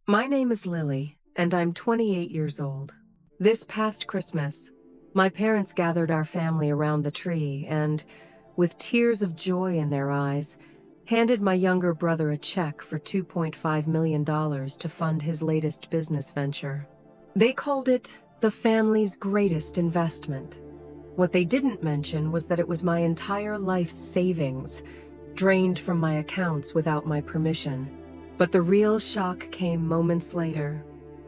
My name is Lily, and I'm 28 years old. This past Christmas, my parents gathered our family around the tree and, with tears of joy in their eyes, handed my younger brother a check for $2.5 million to fund his latest business venture. They called it the family's greatest investment. What they didn't mention was that it was my entire life's savings, drained from my accounts without my permission. But the real shock came moments later,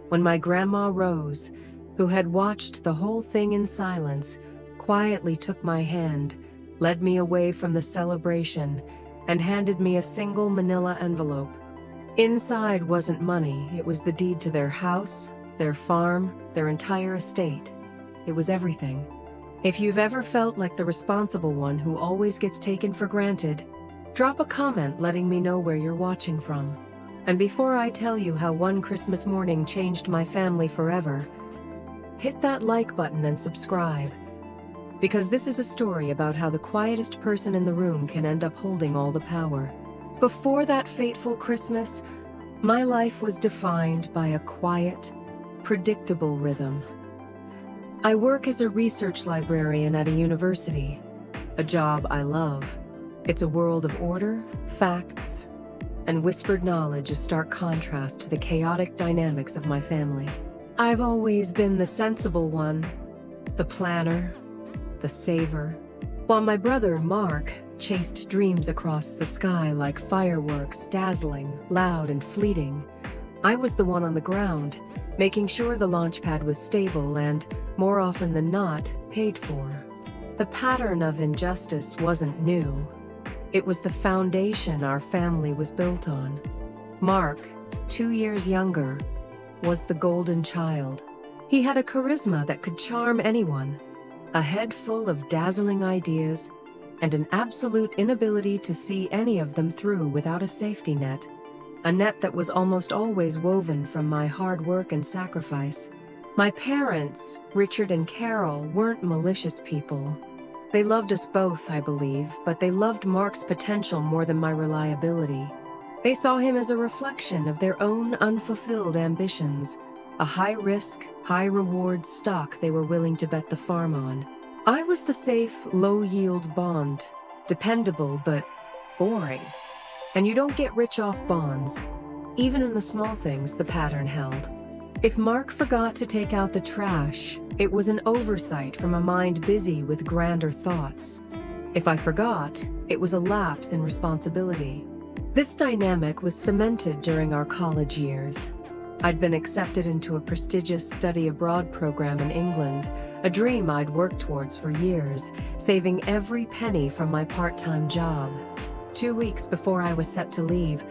when my grandma Rose, who had watched the whole thing in silence, quietly took my hand, led me away from the celebration, and handed me a single manila envelope. Inside wasn't money, it was the deed to their house, their farm, their entire estate. It was everything. If you've ever felt like the responsible one who always gets taken for granted, drop a comment letting me know where you're watching from. And before I tell you how one Christmas morning changed my family forever, hit that like button and subscribe. Because this is a story about how the quietest person in the room can end up holding all the power. Before that fateful Christmas, my life was defined by a quiet, predictable rhythm. I work as a research librarian at a university, a job I love. It's a world of order, facts, and whispered knowledge, a stark contrast to the chaotic dynamics of my family. I've always been the sensible one, the planner, the saver, while my brother, Mark, chased dreams across the sky like fireworks, dazzling, loud, and fleeting. I was the one on the ground, making sure the launch pad was stable and, more often than not, paid for. The pattern of injustice wasn't new. It was the foundation our family was built on. Mark, 2 years younger, was the golden child. He had a charisma that could charm anyone, a head full of dazzling ideas, and an absolute inability to see any of them through without a safety net. A net that was almost always woven from my hard work and sacrifice. My parents, Richard and Carol, weren't malicious people. They loved us both, I believe, but they loved Mark's potential more than my reliability. They saw him as a reflection of their own unfulfilled ambitions, a high-risk, high-reward stock they were willing to bet the farm on. I was the safe, low-yield bond, dependable but boring. And you don't get rich off bonds. Even in the small things, the pattern held. If Mark forgot to take out the trash, it was an oversight from a mind busy with grander thoughts. If I forgot, it was a lapse in responsibility. This dynamic was cemented during our college years. I'd been accepted into a prestigious study abroad program in England, a dream I'd worked towards for years, saving every penny from my part-time job. 2 weeks before I was set to leave,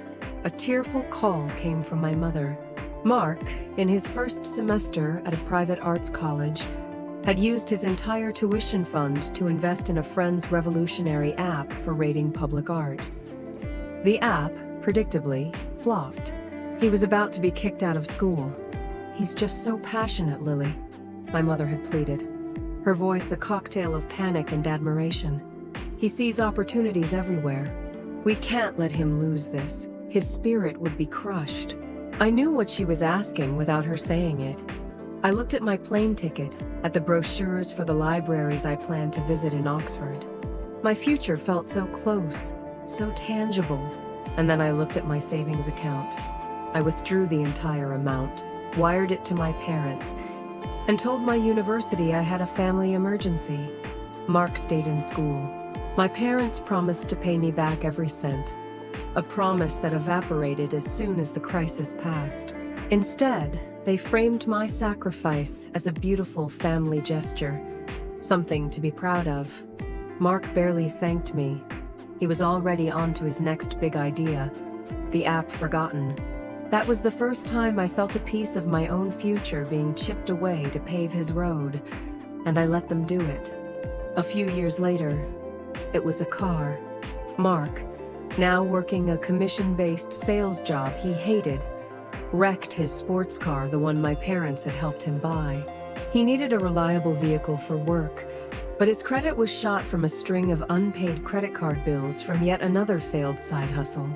a tearful call came from my mother. Mark, in his first semester at a private arts college, had used his entire tuition fund to invest in a friend's revolutionary app for rating public art. The app, predictably, flopped. He was about to be kicked out of school. "He's just so passionate, Lily," my mother had pleaded, her voice a cocktail of panic and admiration. "He sees opportunities everywhere. We can't let him lose this. His spirit would be crushed." I knew what she was asking without her saying it. I looked at my plane ticket, at the brochures for the libraries I planned to visit in Oxford. My future felt so close, so tangible. And then I looked at my savings account. I withdrew the entire amount, wired it to my parents, and told my university I had a family emergency. Mark stayed in school. My parents promised to pay me back every cent, a promise that evaporated as soon as the crisis passed. Instead, they framed my sacrifice as a beautiful family gesture, something to be proud of. Mark barely thanked me. He was already on to his next big idea, the app Forgotten. That was the first time I felt a piece of my own future being chipped away to pave his road, and I let them do it. A few years later, it was a car. Mark, now working a commission-based sales job he hated, wrecked his sports car, the one my parents had helped him buy. He needed a reliable vehicle for work, but his credit was shot from a string of unpaid credit card bills from yet another failed side hustle.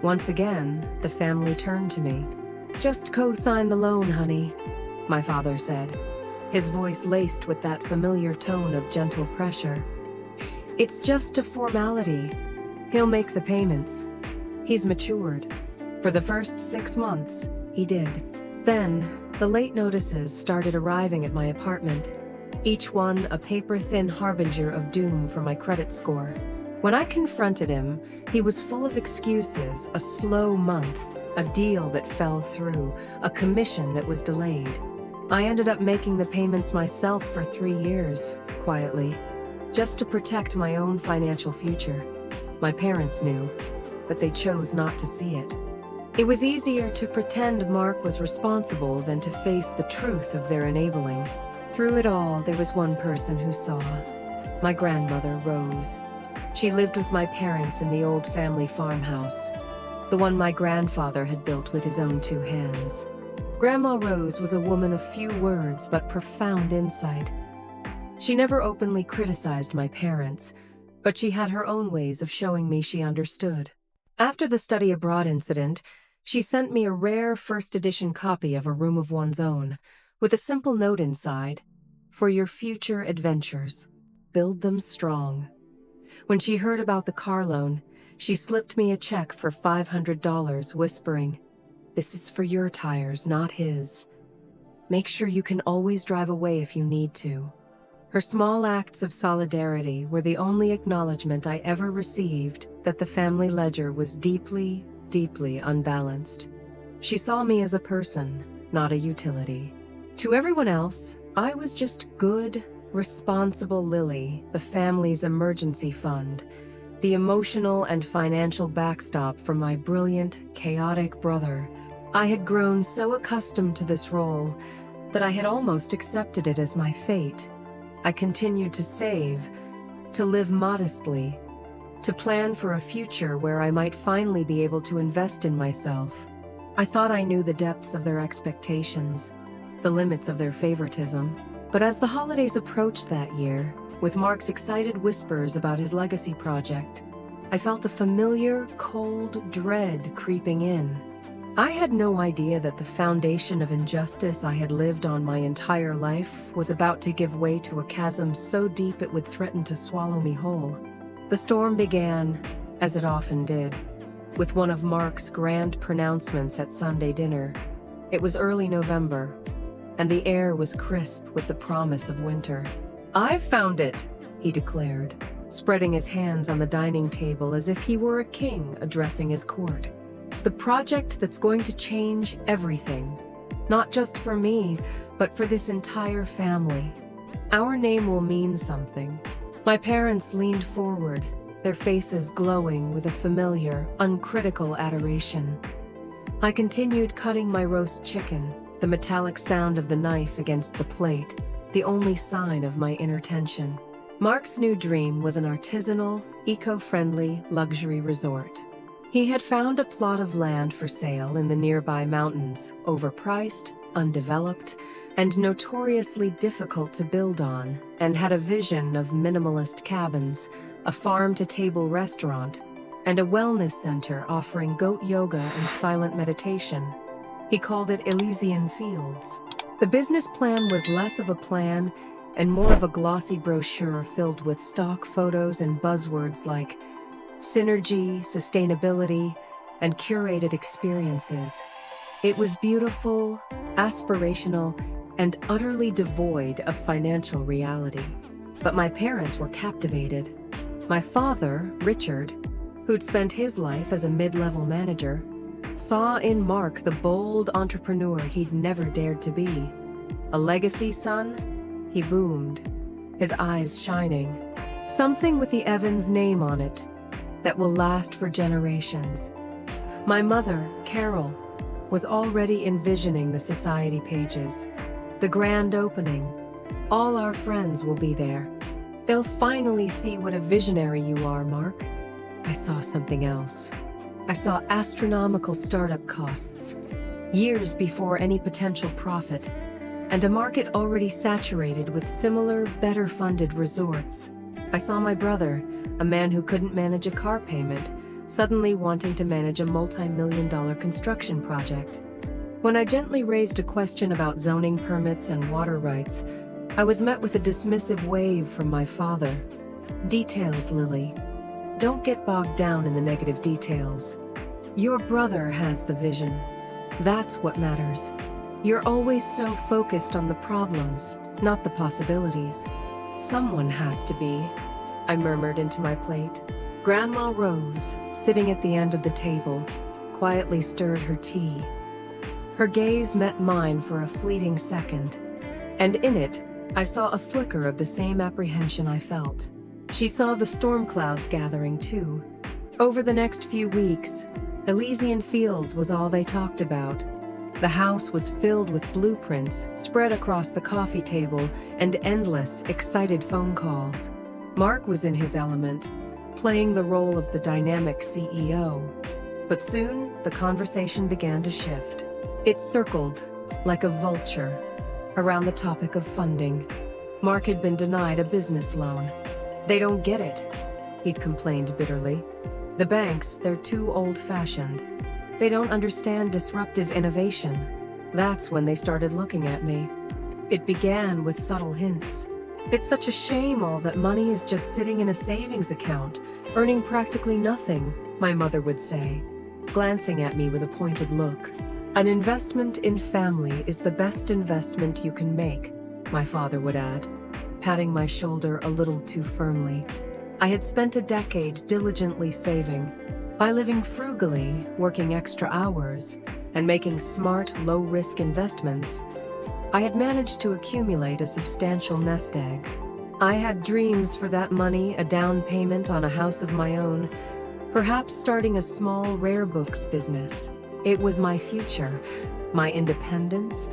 Once again, the family turned to me. "Just co-sign the loan, honey," my father said, his voice laced with that familiar tone of gentle pressure. "It's just a formality. He'll make the payments. He's matured." For the first 6 months, he did. Then, the late notices started arriving at my apartment, each one a paper-thin harbinger of doom for my credit score. When I confronted him, he was full of excuses: a slow month, a deal that fell through, a commission that was delayed. I ended up making the payments myself for 3 years, quietly, just to protect my own financial future. My parents knew, but they chose not to see it. It was easier to pretend Mark was responsible than to face the truth of their enabling. Through it all, there was one person who saw: my grandmother, Rose. She lived with my parents in the old family farmhouse, the one my grandfather had built with his own 2 hands. Grandma Rose was a woman of few words but profound insight. She never openly criticized my parents, but she had her own ways of showing me she understood. After the study abroad incident, she sent me a rare first-edition copy of A Room of One's Own, with a simple note inside: "For your future adventures, build them strong." When she heard about the car loan, she slipped me a check for $500, whispering, "This is for your tires, not his. Make sure you can always drive away if you need to." Her small acts of solidarity were the only acknowledgement I ever received that the family ledger was deeply, deeply unbalanced. She saw me as a person, not a utility. To everyone else, I was just good, responsible Lily, the family's emergency fund, the emotional and financial backstop for my brilliant, chaotic brother. I had grown so accustomed to this role that I had almost accepted it as my fate. I continued to save, to live modestly, to plan for a future where I might finally be able to invest in myself. I thought I knew the depths of their expectations, the limits of their favoritism. But as the holidays approached that year, with Mark's excited whispers about his legacy project, I felt a familiar, cold dread creeping in. I had no idea that the foundation of injustice I had lived on my entire life was about to give way to a chasm so deep it would threaten to swallow me whole. The storm began, as it often did, with one of Mark's grand pronouncements at Sunday dinner. It was early November, and the air was crisp with the promise of winter. "I've found it," he declared, spreading his hands on the dining table as if he were a king addressing his court. "The project that's going to change everything, not just for me, but for this entire family. Our name will mean something." My parents leaned forward, their faces glowing with a familiar, uncritical adoration. I continued cutting my roast chicken, the metallic sound of the knife against the plate, the only sign of my inner tension. Mark's new dream was an artisanal, eco-friendly luxury resort. He had found a plot of land for sale in the nearby mountains, overpriced, undeveloped, and notoriously difficult to build on, and had a vision of minimalist cabins, a farm-to-table restaurant, and a wellness center offering goat yoga and silent meditation. He called it Elysian Fields. The business plan was less of a plan and more of a glossy brochure filled with stock photos and buzzwords like synergy, sustainability, and curated experiences. It was beautiful, aspirational, and utterly devoid of financial reality. But my parents were captivated. My father, Richard, who'd spent his life as a mid-level manager, saw in Mark the bold entrepreneur he'd never dared to be. "A legacy, son?" He boomed, his eyes shining. "Something with the Evans name on it that will last for generations." My mother, Carol, was already envisioning the society pages. The grand opening. All our friends will be there. "They'll finally see what a visionary you are, Mark." I saw something else. I saw astronomical startup costs, years before any potential profit, and a market already saturated with similar, better-funded resorts. I saw my brother, a man who couldn't manage a car payment, suddenly wanting to manage a multi-million-dollar construction project. When I gently raised a question about zoning permits and water rights, I was met with a dismissive wave from my father. "Details, Lily. Don't get bogged down in the negative details. Your brother has the vision. That's what matters. You're always so focused on the problems, not the possibilities." "Someone has to be," I murmured into my plate. Grandma Rose, sitting at the end of the table, quietly stirred her tea. Her gaze met mine for a fleeting second, and in it, I saw a flicker of the same apprehension I felt. She saw the storm clouds gathering too. Over the next few weeks, Elysian Fields was all they talked about. The house was filled with blueprints spread across the coffee table and endless, excited phone calls. Mark was in his element, playing the role of the dynamic CEO. But soon, the conversation began to shift. It circled, like a vulture, around the topic of funding. Mark had been denied a business loan. "They don't get it," he'd complained bitterly. "The banks, they're too old-fashioned. They don't understand disruptive innovation." That's when they started looking at me. It began with subtle hints. "It's such a shame all that money is just sitting in a savings account, earning practically nothing," my mother would say, glancing at me with a pointed look. "An investment in family is the best investment you can make," my father would add, patting my shoulder a little too firmly. I had spent a decade diligently saving. By living frugally, working extra hours, and making smart, low-risk investments, I had managed to accumulate a substantial nest egg. I had dreams for that money, a down payment on a house of my own, perhaps starting a small rare books business. It was my future, my independence,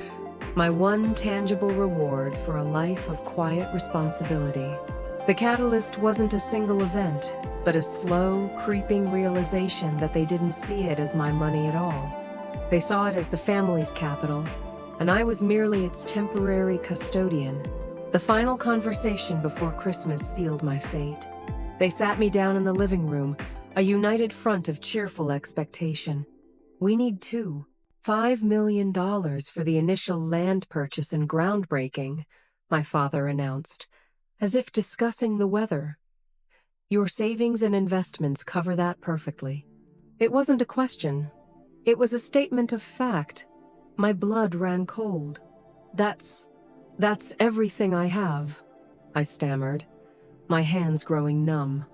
my one tangible reward for a life of quiet responsibility. The catalyst wasn't a single event, but a slow, creeping realization that they didn't see it as my money at all. They saw it as the family's capital, and I was merely its temporary custodian. The final conversation before Christmas sealed my fate. They sat me down in the living room, a united front of cheerful expectation. "We need $5 million for the initial land purchase and groundbreaking," my father announced, as if discussing the weather. "Your savings and investments cover that perfectly." It wasn't a question. It was a statement of fact. My blood ran cold. That's everything I have," I stammered, my hands growing numb.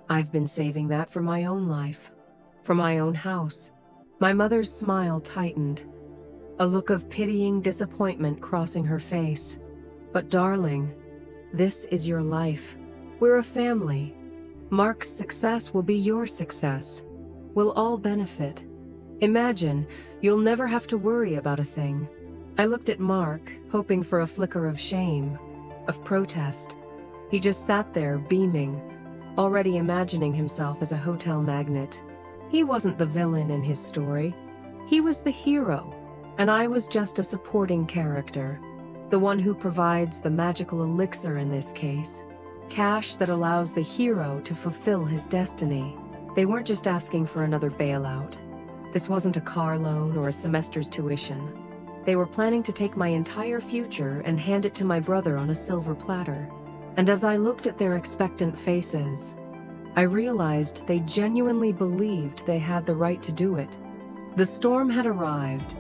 "I've been saving that for my own life, for my own house." My mother's smile tightened, a look of pitying disappointment crossing her face. "But darling, this is your life. We're a family. Mark's success will be your success. We'll all benefit. Imagine, you'll never have to worry about a thing." I looked at Mark, hoping for a flicker of shame, of protest. He just sat there, beaming, already imagining himself as a hotel magnate. He wasn't the villain in his story. He was the hero, and I was just a supporting character, the one who provides the magical elixir in this case, cash that allows the hero to fulfill his destiny. They weren't just asking for another bailout. This wasn't a car loan or a semester's tuition. They were planning to take my entire future and hand it to my brother on a silver platter. And as I looked at their expectant faces, I realized they genuinely believed they had the right to do it. The storm had arrived,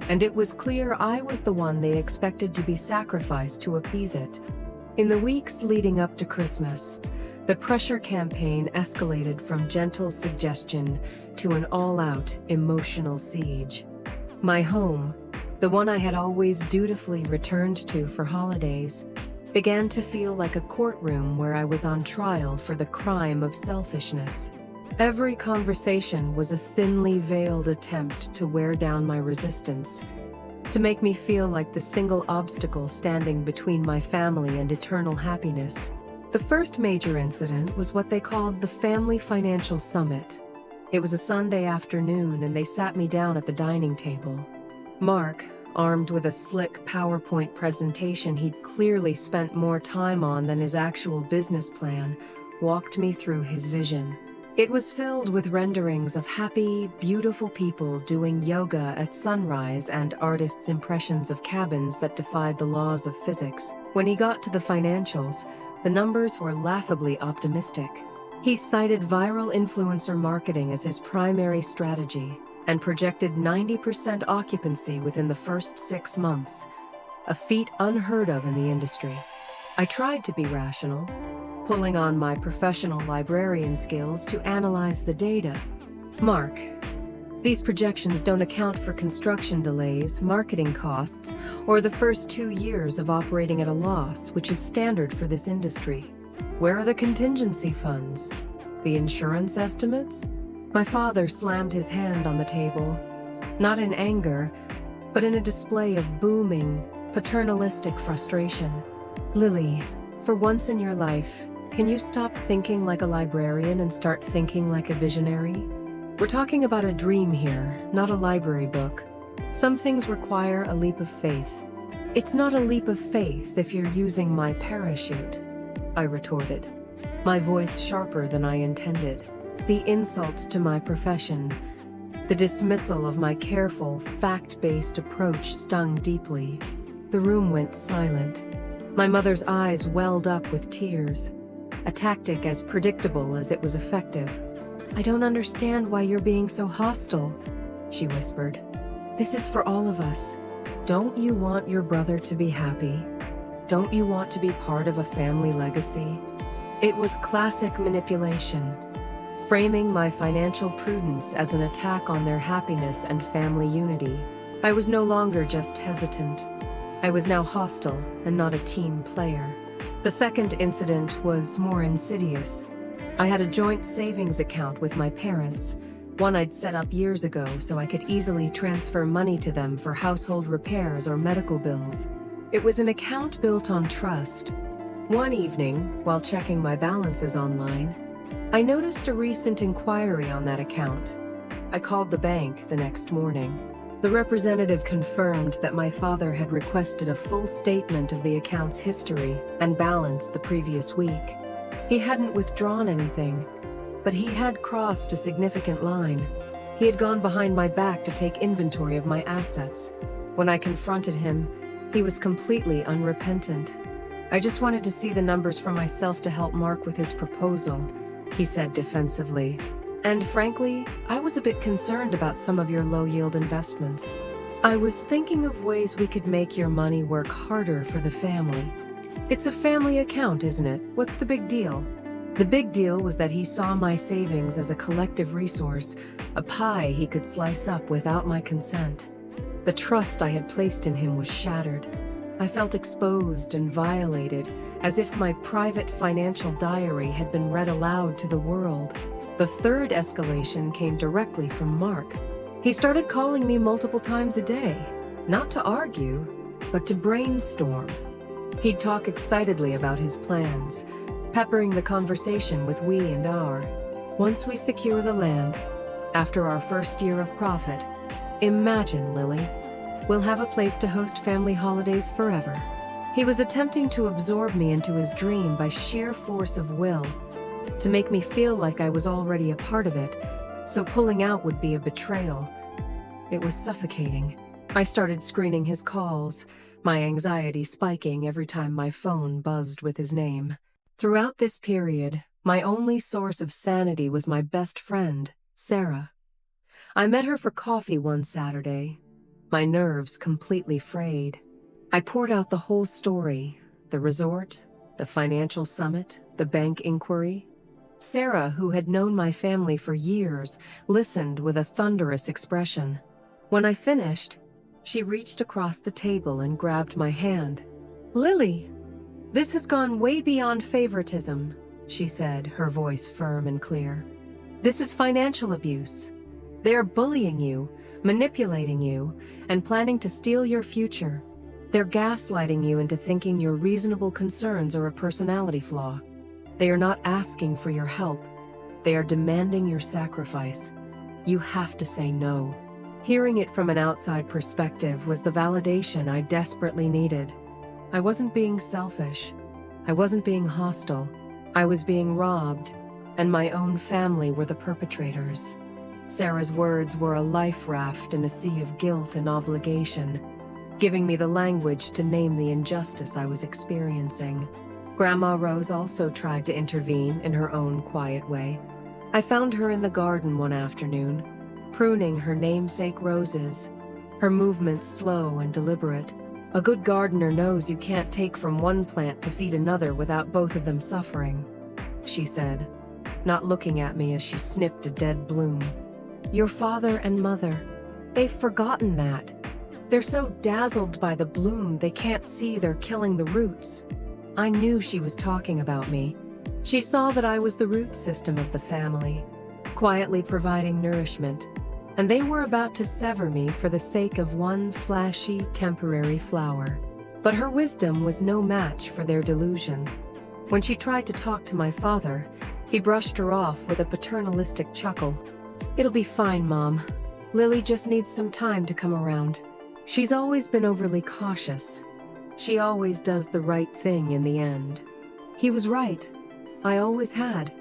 and it was clear I was the one they expected to be sacrificed to appease it. In the weeks leading up to Christmas, the pressure campaign escalated from gentle suggestion to an all-out emotional siege. My home, the one I had always dutifully returned to for holidays, began to feel like a courtroom where I was on trial for the crime of selfishness. Every conversation was a thinly veiled attempt to wear down my resistance, to make me feel like the single obstacle standing between my family and eternal happiness. The first major incident was what they called the Family Financial Summit. It was a Sunday afternoon, and they sat me down at the dining table. Mark, armed with a slick PowerPoint presentation he'd clearly spent more time on than his actual business plan, walked me through his vision. It was filled with renderings of happy, beautiful people doing yoga at sunrise and artists' impressions of cabins that defied the laws of physics. When he got to the financials, the numbers were laughably optimistic. He cited viral influencer marketing as his primary strategy and projected 90% occupancy within the first 6 months, a feat unheard of in the industry. I tried to be rational, pulling on my professional librarian skills to analyze the data. Mark, these projections don't account for construction delays, marketing costs, or the first 2 years of operating at a loss, which is standard for this industry. Where are the contingency funds? The insurance estimates? My father slammed his hand on the table, not in anger, but in a display of booming, paternalistic frustration. Lily, for once in your life, can you stop thinking like a librarian and start thinking like a visionary? We're talking about a dream here, not a library book. Some things require a leap of faith. It's not a leap of faith if you're using my parachute, I retorted, my voice sharper than I intended. The insult to my profession, the dismissal of my careful, fact-based approach stung deeply. The room went silent. My mother's eyes welled up with tears, a tactic as predictable as it was effective. I don't understand why you're being so hostile, she whispered. This is for all of us. Don't you want your brother to be happy? Don't you want to be part of a family legacy? It was classic manipulation, framing my financial prudence as an attack on their happiness and family unity. I was no longer just hesitant. I was now hostile and not a team player. The second incident was more insidious. I had a joint savings account with my parents, one I'd set up years ago so I could easily transfer money to them for household repairs or medical bills. It was an account built on trust. One evening, while checking my balances online, I noticed a recent inquiry on that account. I called the bank the next morning. The representative confirmed that my father had requested a full statement of the account's history and balance the previous week. He hadn't withdrawn anything, but he had crossed a significant line. He had gone behind my back to take inventory of my assets. When I confronted him, he was completely unrepentant. I just wanted to see the numbers for myself to help Mark with his proposal, he said defensively. And frankly, I was a bit concerned about some of your low-yield investments. I was thinking of ways we could make your money work harder for the family. It's a family account, isn't it? What's the big deal? The big deal was that he saw my savings as a collective resource, a pie he could slice up without my consent. The trust I had placed in him was shattered. I felt exposed and violated, as if my private financial diary had been read aloud to the world. The third escalation came directly from Mark. He started calling me multiple times a day, not to argue, but to brainstorm. He'd talk excitedly about his plans, peppering the conversation with we and our. Once we secure the land, after our first year of profit, imagine, Lily, we'll have a place to host family holidays forever. He was attempting to absorb me into his dream by sheer force of will, to make me feel like I was already a part of it, so pulling out would be a betrayal. It was suffocating. I started screening his calls, my anxiety spiking every time my phone buzzed with his name. Throughout this period, my only source of sanity was my best friend, Sarah. I met her for coffee one Saturday, my nerves completely frayed. I poured out the whole story, the resort, the financial summit, the bank inquiry. Sarah, who had known my family for years, listened with a thunderous expression. When I finished, she reached across the table and grabbed my hand. "Lily, this has gone way beyond favoritism," she said, her voice firm and clear. "This is financial abuse. They are bullying you, manipulating you, and planning to steal your future. They're gaslighting you into thinking your reasonable concerns are a personality flaw. They are not asking for your help. They are demanding your sacrifice. You have to say no." Hearing it from an outside perspective was the validation I desperately needed. I wasn't being selfish. I wasn't being hostile. I was being robbed. and my own family were the perpetrators. Sarah's words were a life raft in a sea of guilt and obligation, giving me the language to name the injustice I was experiencing. Grandma Rose also tried to intervene in her own quiet way. I found her in the garden one afternoon, pruning her namesake roses, her movements slow and deliberate. A good gardener knows you can't take from one plant to feed another without both of them suffering, she said, not looking at me as she snipped a dead bloom. Your father and mother, they've forgotten that. They're so dazzled by the bloom they can't see they're killing the roots. I knew she was talking about me. She saw that I was the root system of the family, quietly providing nourishment, and they were about to sever me for the sake of one flashy, temporary flower. But her wisdom was no match for their delusion. When she tried to talk to my father, he brushed her off with a paternalistic chuckle. It'll be fine, Mom. Lily just needs some time to come around. She's always been overly cautious. She always does the right thing in the end. He was right. I always had.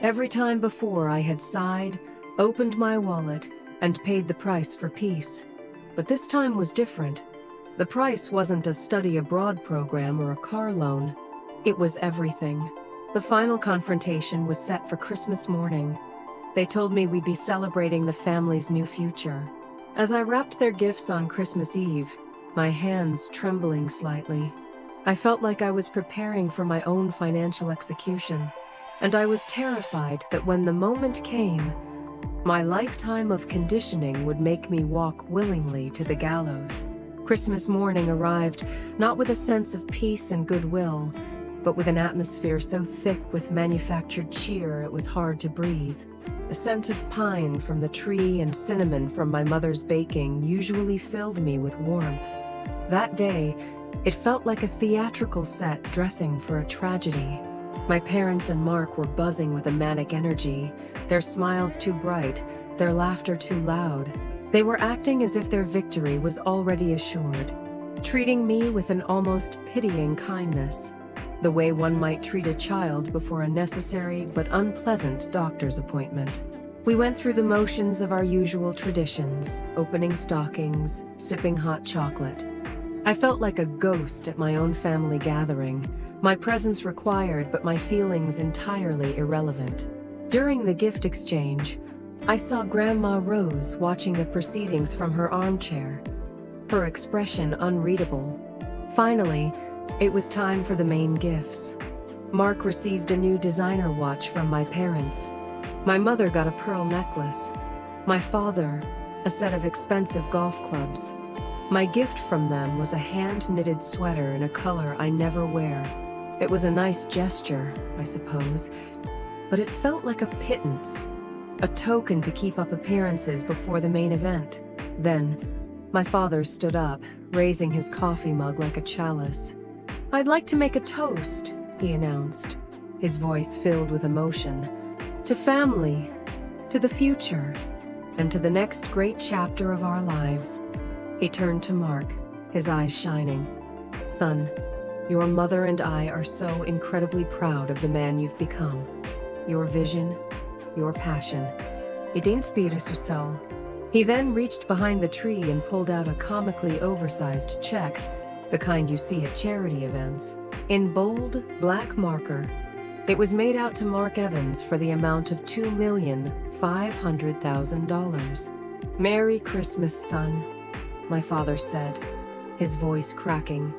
Every time before I had sighed, opened my wallet, and paid the price for peace. But this time was different. The price wasn't a study abroad program or a car loan. It was everything. The final confrontation was set for Christmas morning. They told me we'd be celebrating the family's new future. As I wrapped their gifts on Christmas Eve, my hands trembling slightly, I felt like I was preparing for my own financial execution, and I was terrified that when the moment came, my lifetime of conditioning would make me walk willingly to the gallows. Christmas morning arrived not with a sense of peace and goodwill, but with an atmosphere so thick with manufactured cheer it was hard to breathe. The scent of pine from the tree and cinnamon from my mother's baking usually filled me with warmth. That day, it felt like a theatrical set dressing for a tragedy. My parents and Mark were buzzing with a manic energy, their smiles too bright, their laughter too loud. They were acting as if their victory was already assured, treating me with an almost pitying kindness, the way one might treat a child before a necessary but unpleasant doctor's appointment. We went through the motions of our usual traditions, opening stockings, sipping hot chocolate. I felt like a ghost at my own family gathering, my presence required but my feelings entirely irrelevant. During the gift exchange, I saw Grandma Rose watching the proceedings from her armchair, her expression unreadable. Finally, it was time for the main gifts. Mark received a new designer watch from my parents. My mother got a pearl necklace. My father, a set of expensive golf clubs. My gift from them was a hand-knitted sweater in a color I never wear. It was a nice gesture, I suppose, but it felt like a pittance, a token to keep up appearances before the main event. Then, my father stood up, raising his coffee mug like a chalice. "I'd like to make a toast," he announced, his voice filled with emotion. "To family, to the future, and to the next great chapter of our lives." He turned to Mark, his eyes shining. "Son, your mother and I are so incredibly proud of the man you've become. Your vision, your passion. It inspires us all." He then reached behind the tree and pulled out a comically oversized check, the kind you see at charity events, in bold, black marker. It was made out to Mark Evans for the amount of $2,500,000. "Merry Christmas, son," my father said, his voice cracking.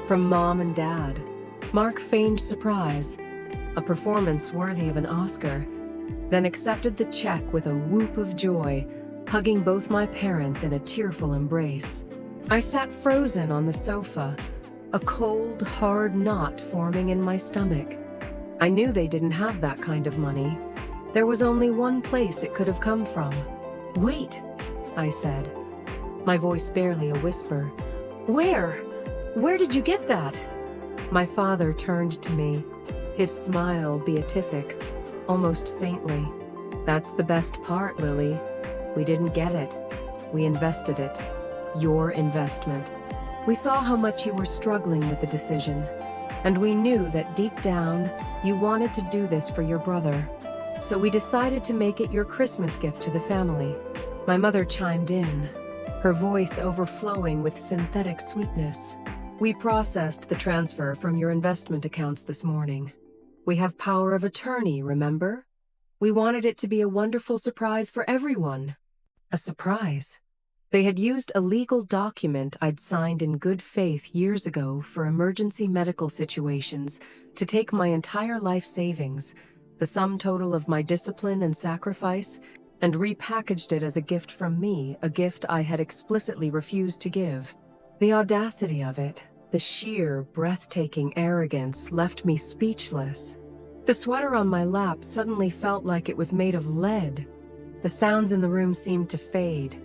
"From Mom and Dad." Mark feigned surprise, a performance worthy of an Oscar, then accepted the check with a whoop of joy, hugging both my parents in a tearful embrace. I sat frozen on the sofa, a cold, hard knot forming in my stomach. I knew they didn't have that kind of money. There was only one place it could have come from. "Wait," I said, my voice barely a whisper. Where did you get that?" My father turned to me, his smile beatific, almost saintly. "That's the best part, Lily. We didn't get it. We invested it. Your investment. We saw how much you were struggling with the decision, and we knew that deep down, you wanted to do this for your brother. So we decided to make it your Christmas gift to the family." My mother chimed in, her voice overflowing with synthetic sweetness. "We processed the transfer from your investment accounts this morning. We have power of attorney, remember? We wanted it to be a wonderful surprise for everyone." A surprise? They had used a legal document I'd signed in good faith years ago for emergency medical situations to take my entire life savings, the sum total of my discipline and sacrifice, and repackaged it as a gift from me, a gift I had explicitly refused to give. The audacity of it, the sheer, breathtaking arrogance left me speechless. The sweater on my lap suddenly felt like it was made of lead. The sounds in the room seemed to fade,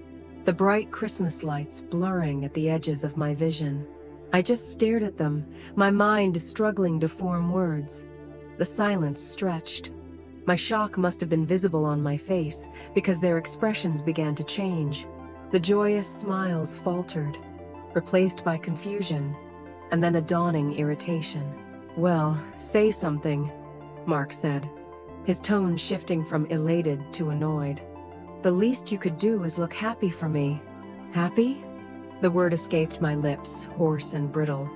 the bright Christmas lights blurring at the edges of my vision. I just stared at them, my mind struggling to form words. The silence stretched. My shock must have been visible on my face, because their expressions began to change. The joyous smiles faltered, replaced by confusion, and then a dawning irritation. "Well, say something," Mark said, his tone shifting from elated to annoyed. "The least you could do is look happy for me." "Happy?" The word escaped my lips, hoarse and brittle.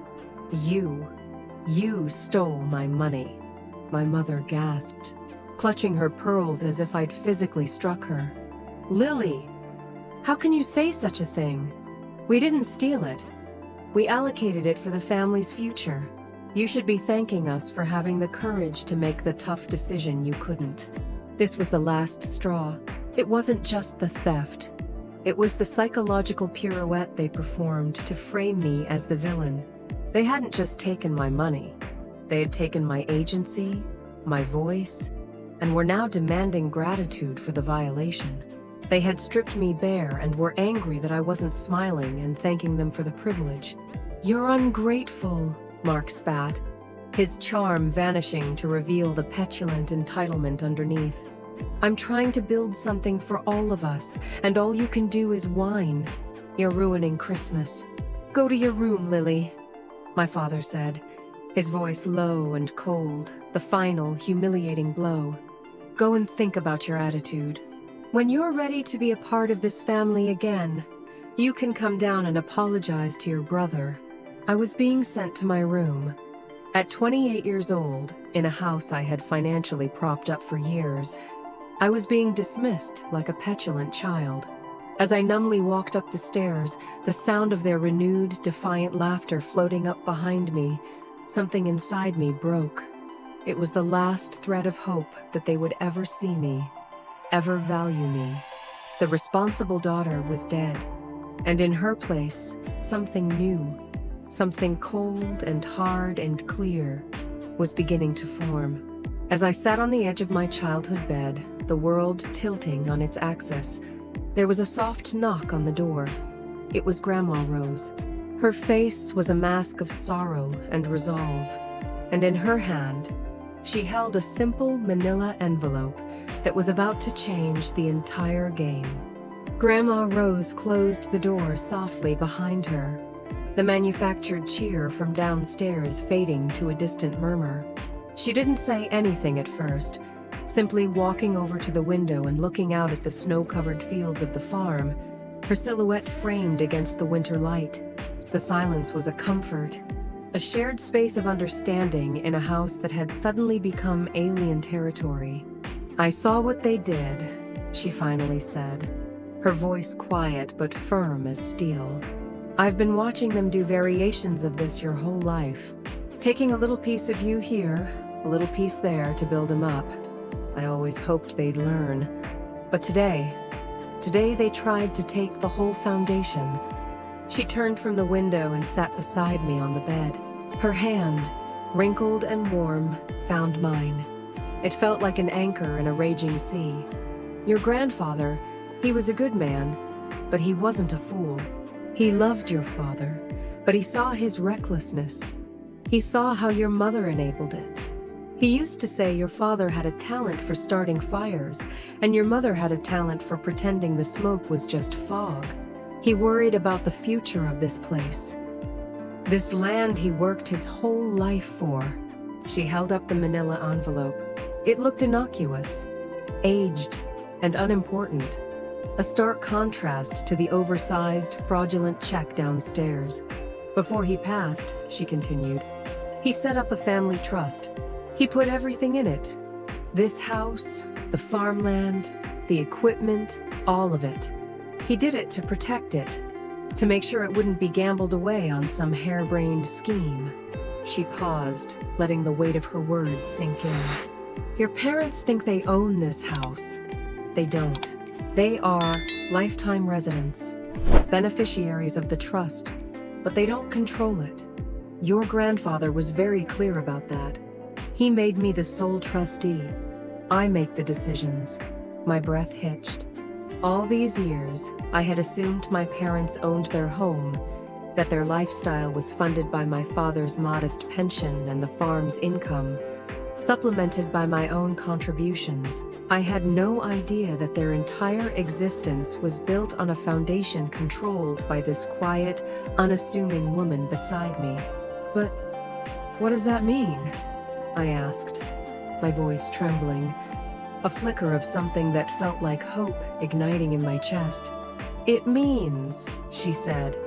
You stole my money." My mother gasped, clutching her pearls as if I'd physically struck her. "Lily, how can you say such a thing? We didn't steal it. We allocated it for the family's future. You should be thanking us for having the courage to make the tough decision you couldn't." This was the last straw. It wasn't just the theft. It was the psychological pirouette they performed to frame me as the villain. They hadn't just taken my money. They had taken my agency, my voice, and were now demanding gratitude for the violation. They had stripped me bare and were angry that I wasn't smiling and thanking them for the privilege. "You're ungrateful," Mark spat, his charm vanishing to reveal the petulant entitlement underneath. "I'm trying to build something for all of us, and all you can do is whine. You're ruining Christmas. Go to your room, Lily," my father said, his voice low and cold, the final, humiliating blow. "Go and think about your attitude. When you're ready to be a part of this family again, you can come down and apologize to your brother." I was being sent to my room. At 28 years old, in a house I had financially propped up for years, I was being dismissed like a petulant child. As I numbly walked up the stairs, the sound of their renewed, defiant laughter floating up behind me, something inside me broke. It was the last thread of hope that they would ever see me, ever value me. The responsible daughter was dead, and in her place, something new, something cold and hard and clear, was beginning to form. As I sat on the edge of my childhood bed, the world tilting on its axis, there was a soft knock on the door. It was Grandma Rose. Her face was a mask of sorrow and resolve, and in her hand, she held a simple manila envelope that was about to change the entire game. Grandma Rose closed the door softly behind her, the manufactured cheer from downstairs fading to a distant murmur. She didn't say anything at first, simply walking over to the window and looking out at the snow-covered fields of the farm, her silhouette framed against the winter light. The silence was a comfort, a shared space of understanding in a house that had suddenly become alien territory. "I saw what they did," she finally said, her voice quiet but firm as steel. "I've been watching them do variations of this your whole life, taking a little piece of you here, a little piece there to build them up. I always hoped they'd learn. But today they tried to take the whole foundation." She turned from the window and sat beside me on the bed. Her hand, wrinkled and warm, found mine. It felt like an anchor in a raging sea. "Your grandfather, he was a good man, but he wasn't a fool. He loved your father, but he saw his recklessness. He saw how your mother enabled it. He used to say your father had a talent for starting fires, and your mother had a talent for pretending the smoke was just fog. He worried about the future of this place, this land he worked his whole life for." She held up the manila envelope. It looked innocuous, aged, and unimportant. A stark contrast to the oversized, fraudulent check downstairs. Before he passed, she continued, he set up a family trust. He put everything in it. This house, the farmland, the equipment, all of it. He did it to protect it, to make sure it wouldn't be gambled away on some harebrained scheme. She paused, letting the weight of her words sink in. Your parents think they own this house. They don't. They are lifetime residents, beneficiaries of the trust, but they don't control it. Your grandfather was very clear about that. He made me the sole trustee. I make the decisions. My breath hitched. All these years, I had assumed my parents owned their home, that their lifestyle was funded by my father's modest pension and the farm's income, supplemented by my own contributions. I had no idea that their entire existence was built on a foundation controlled by this quiet, unassuming woman beside me. But what does that mean? I asked, my voice trembling, a flicker of something that felt like hope igniting in my chest. It means, she said,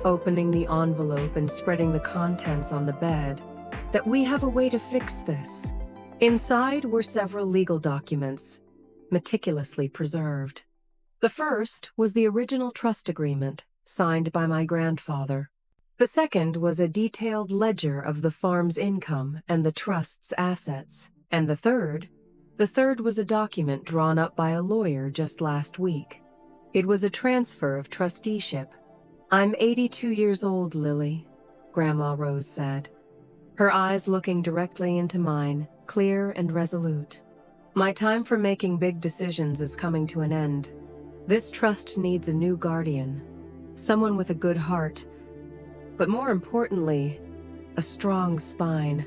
opening the envelope and spreading the contents on the bed, that we have a way to fix this. Inside were several legal documents, meticulously preserved. The first was the original trust agreement, signed by my grandfather. The second was a detailed ledger of the farm's income and the trust's assets. And the third was a document drawn up by a lawyer just last week. It was a transfer of trusteeship. I'm 82 years old, Lily, Grandma Rose said, her eyes looking directly into mine, clear and resolute. My time for making big decisions is coming to an end. This trust needs a new guardian, someone with a good heart, but more importantly, a strong spine,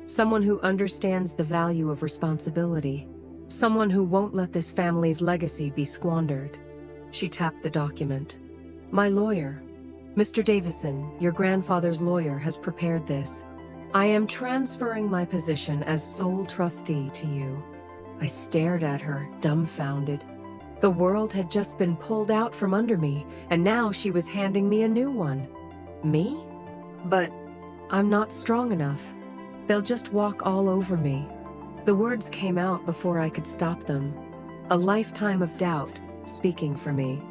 someone who understands the value of responsibility, someone who won't let this family's legacy be squandered. She tapped the document. My lawyer, Mr. Davison, your grandfather's lawyer, has prepared this. I am transferring my position as sole trustee to you. I stared at her, dumbfounded. The world had just been pulled out from under me, and now she was handing me a new one. Me? But I'm not strong enough. They'll just walk all over me. The words came out before I could stop them. A lifetime of doubt speaking for me.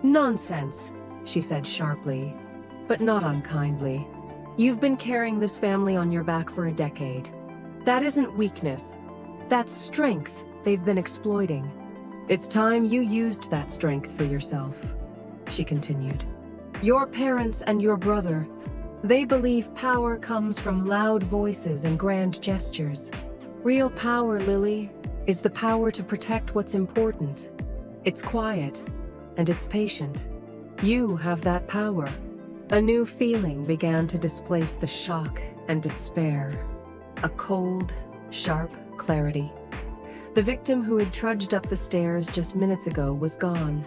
Nonsense, she said sharply, but not unkindly. You've been carrying this family on your back for a decade. That isn't weakness. That's strength they've been exploiting. It's time you used that strength for yourself, she continued. Your parents and your brother, they believe power comes from loud voices and grand gestures. Real power, Lily, is the power to protect what's important. It's quiet, and it's patient. You have that power. A new feeling began to displace the shock and despair. A cold, sharp clarity. The victim who had trudged up the stairs just minutes ago was gone.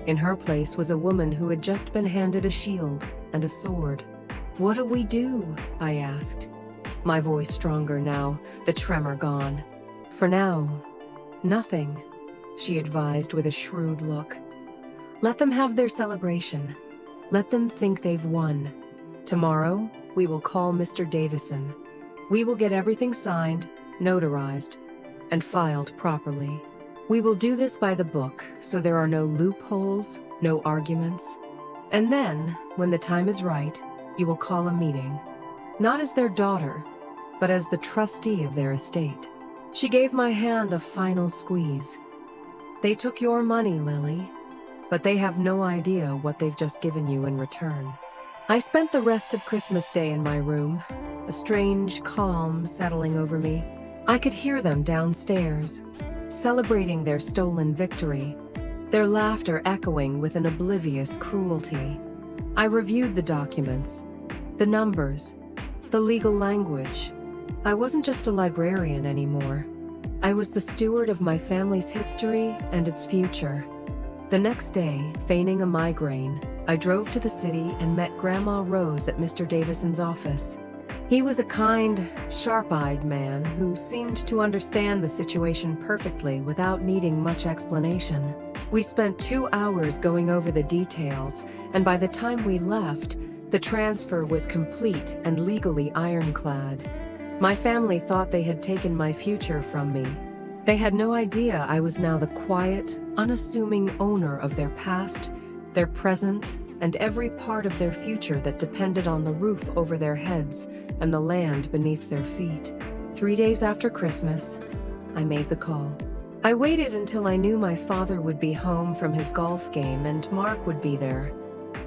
In her place was a woman who had just been handed a shield and a sword. What do we do? I asked. My voice stronger now, the tremor gone. For now, nothing, she advised with a shrewd look. Let them have their celebration. Let them think they've won. Tomorrow, we will call Mr. Davison. We will get everything signed, notarized, and filed properly. We will do this by the book, so there are no loopholes, no arguments. And then, when the time is right, you will call a meeting. Not as their daughter, but as the trustee of their estate. She gave my hand a final squeeze. They took your money, Lily, but they have no idea what they've just given you in return. I spent the rest of Christmas Day in my room, a strange calm settling over me. I could hear them downstairs, celebrating their stolen victory, their laughter echoing with an oblivious cruelty. I reviewed the documents, the numbers, the legal language. I wasn't just a librarian anymore. I was the steward of my family's history and its future. The next day, feigning a migraine, I drove to the city and met Grandma Rose at Mr. Davison's office. He was a kind, sharp-eyed man who seemed to understand the situation perfectly without needing much explanation. We spent 2 hours going over the details, and by the time we left, the transfer was complete and legally ironclad. My family thought they had taken my future from me. They had no idea I was now the quiet, unassuming owner of their past, their present, and every part of their future that depended on the roof over their heads and the land beneath their feet. 3 days after Christmas, I made the call. I waited until I knew my father would be home from his golf game and Mark would be there,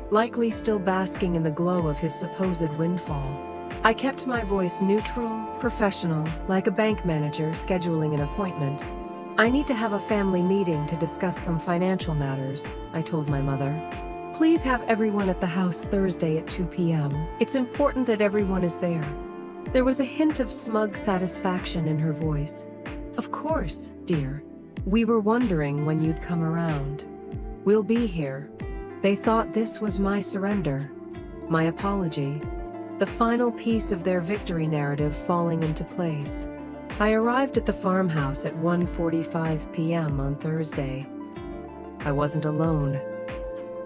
likely still basking in the glow of his supposed windfall. I kept my voice neutral, professional, like a bank manager scheduling an appointment. "I need to have a family meeting to discuss some financial matters," I told my mother. "Please have everyone at the house Thursday at 2 p.m. It's important that everyone is there." There was a hint of smug satisfaction in her voice. "Of course, dear. We were wondering when you'd come around. We'll be here." They thought this was my surrender, my apology, the final piece of their victory narrative falling into place. I arrived at the farmhouse at 1:45 p.m. on Thursday. I wasn't alone.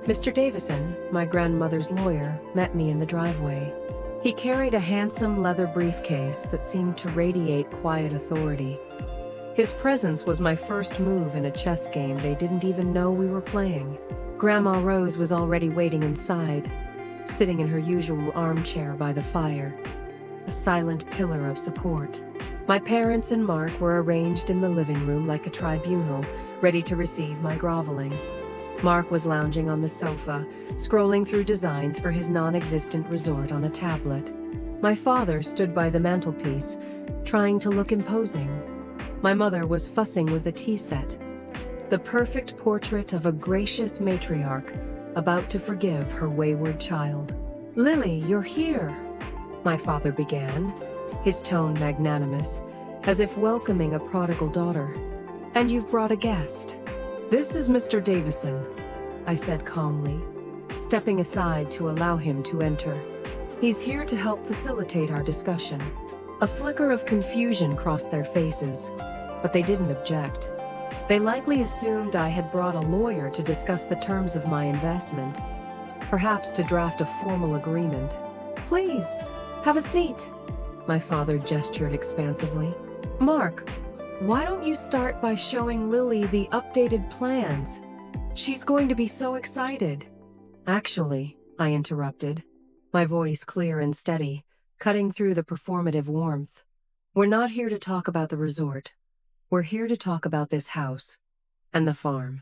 Mr. Davison, my grandmother's lawyer, met me in the driveway. He carried a handsome leather briefcase that seemed to radiate quiet authority. His presence was my first move in a chess game they didn't even know we were playing. Grandma Rose was already waiting inside, sitting in her usual armchair by the fire, a silent pillar of support. My parents and Mark were arranged in the living room like a tribunal, ready to receive my groveling. Mark was lounging on the sofa, scrolling through designs for his non-existent resort on a tablet. My father stood by the mantelpiece, trying to look imposing. My mother was fussing with a tea set, the perfect portrait of a gracious matriarch about to forgive her wayward child. "Lily, you're here," my father began, his tone magnanimous, as if welcoming a prodigal daughter. "And you've brought a guest." "This is Mr. Davison," I said calmly, stepping aside to allow him to enter. "He's here to help facilitate our discussion." A flicker of confusion crossed their faces, but they didn't object. They likely assumed I had brought a lawyer to discuss the terms of my investment, perhaps to draft a formal agreement. "Please, have a seat," my father gestured expansively. "Mark, why don't you start by showing Lily the updated plans? She's going to be so excited." "Actually," I interrupted, my voice clear and steady, cutting through the performative warmth, "we're not here to talk about the resort. We're here to talk about this house and the farm.